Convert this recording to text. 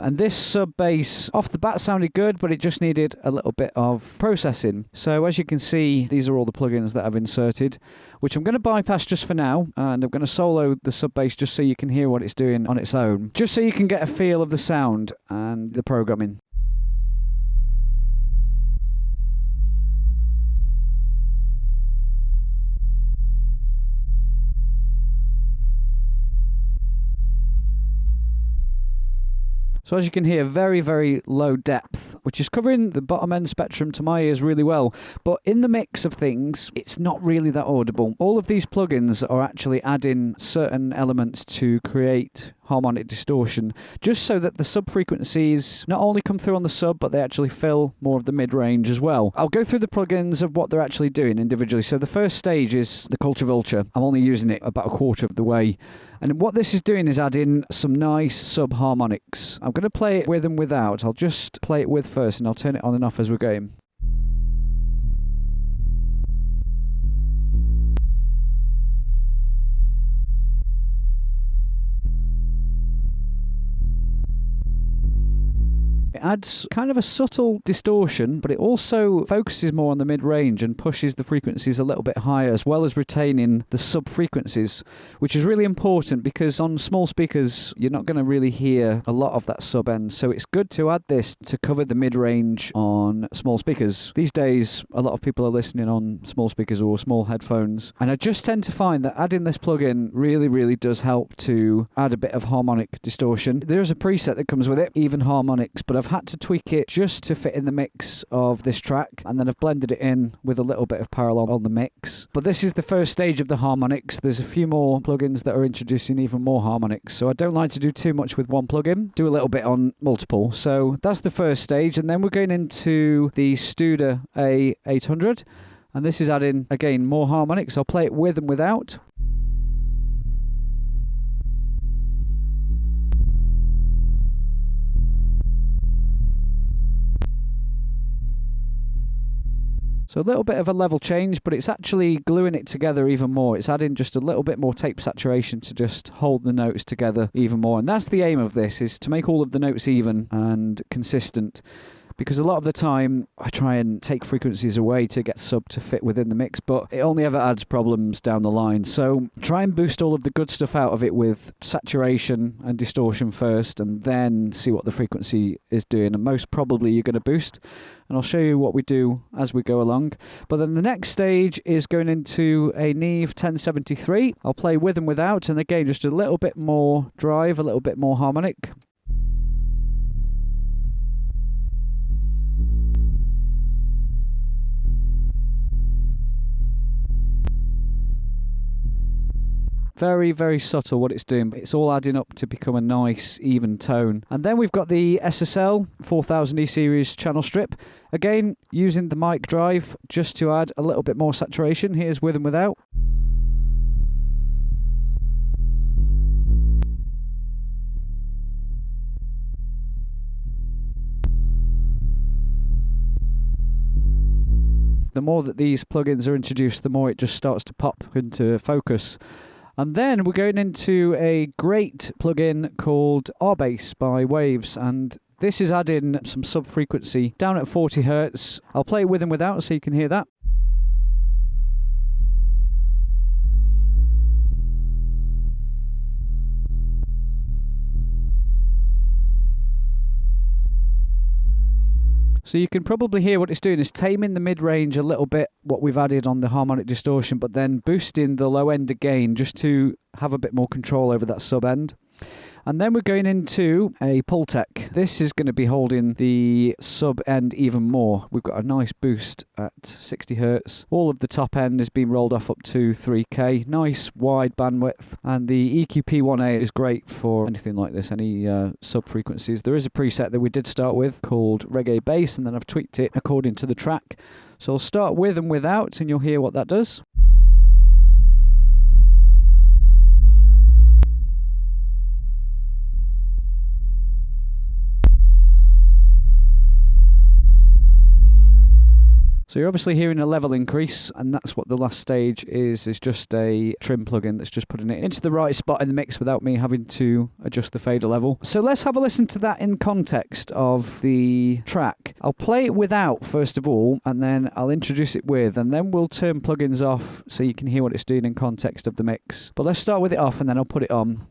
And this sub bass off the bat sounded good, but it just needed a little bit of processing. So as you can see, these are all the plugins that I've inserted, which I'm going to bypass just for now, and I'm going to solo the sub bass just so you can hear what it's doing on its own, just so you can get a feel of the sound and the programming. So as you can hear, very, very low depth, which is covering the bottom end spectrum to my ears really well. But in the mix of things, it's not really that audible. All of these plugins are actually adding certain elements to create harmonic distortion, just so that the sub frequencies not only come through on the sub, but they actually fill more of the mid-range as well. I'll go through the plugins of what they're actually doing individually. So the first stage is the Culture Vulture. I'm only using it about a quarter of the way. And what this is doing is adding some nice sub harmonics. I'm going to play it with and without. I'll just play it with first, and I'll turn it on and off as we're going. It adds kind of a subtle distortion, but it also focuses more on the mid-range and pushes the frequencies a little bit higher, as well as retaining the sub-frequencies, which is really important because on small speakers, you're not going to really hear a lot of that sub-end. So it's good to add this to cover the mid-range on small speakers. These days, a lot of people are listening on small speakers or small headphones, and I just tend to find that adding this plugin really, really does help to add a bit of harmonic distortion. There is a preset that comes with it, even harmonics, but I've had to tweak it just to fit in the mix of this track, and then I've blended it in with a little bit of parallel on the mix. But this is the first stage of the harmonics. There's a few more plugins that are introducing even more harmonics, so I don't like to do too much with one plugin, do a little bit on multiple. So that's the first stage, and then we're going into the Studer A800, and this is adding again more harmonics. I'll play it with and without. So a little bit of a level change, but it's actually gluing it together even more. It's adding just a little bit more tape saturation to just hold the notes together even more. And that's the aim of this, is to make all of the notes even and consistent. Because a lot of the time, I try and take frequencies away to get sub to fit within the mix, but it only ever adds problems down the line. So try and boost all of the good stuff out of it with saturation and distortion first, and then see what the frequency is doing. And most probably you're going to boost. And I'll show you what we do as we go along. But then the next stage is going into a Neve 1073. I'll play with and without, and again, just a little bit more drive, a little bit more harmonic. Very, very subtle what it's doing, but it's all adding up to become a nice, even tone. And then we've got the SSL 4000E series channel strip. Again, using the mic drive just to add a little bit more saturation. Here's with and without. The more that these plugins are introduced, the more it just starts to pop into focus. And then we're going into a great plugin called R-Bass by Waves, and this is adding some sub-frequency down at 40 Hertz. I'll play it with and without so you can hear that. So you can probably hear what it's doing is taming the mid-range a little bit, what we've added on the harmonic distortion, but then boosting the low end again just to have a bit more control over that sub end. And then we're going into a Pultec. This is going to be holding the sub end even more. We've got a nice boost at 60 Hertz. All of the top end is being rolled off up to 3K. Nice wide bandwidth. And the EQP1A is great for anything like this, any sub frequencies. There is a preset that we did start with called Reggae Bass, and then I've tweaked it according to the track. So I'll start with and without, and you'll hear what that does. So you're obviously hearing a level increase, and that's what the last stage is just a trim plugin that's just putting it into the right spot in the mix without me having to adjust the fader level. So let's have a listen to that in context of the track. I'll play it without first of all, and then I'll introduce it with, and then we'll turn plugins off so you can hear what it's doing in context of the mix. But let's start with it off, and then I'll put it on.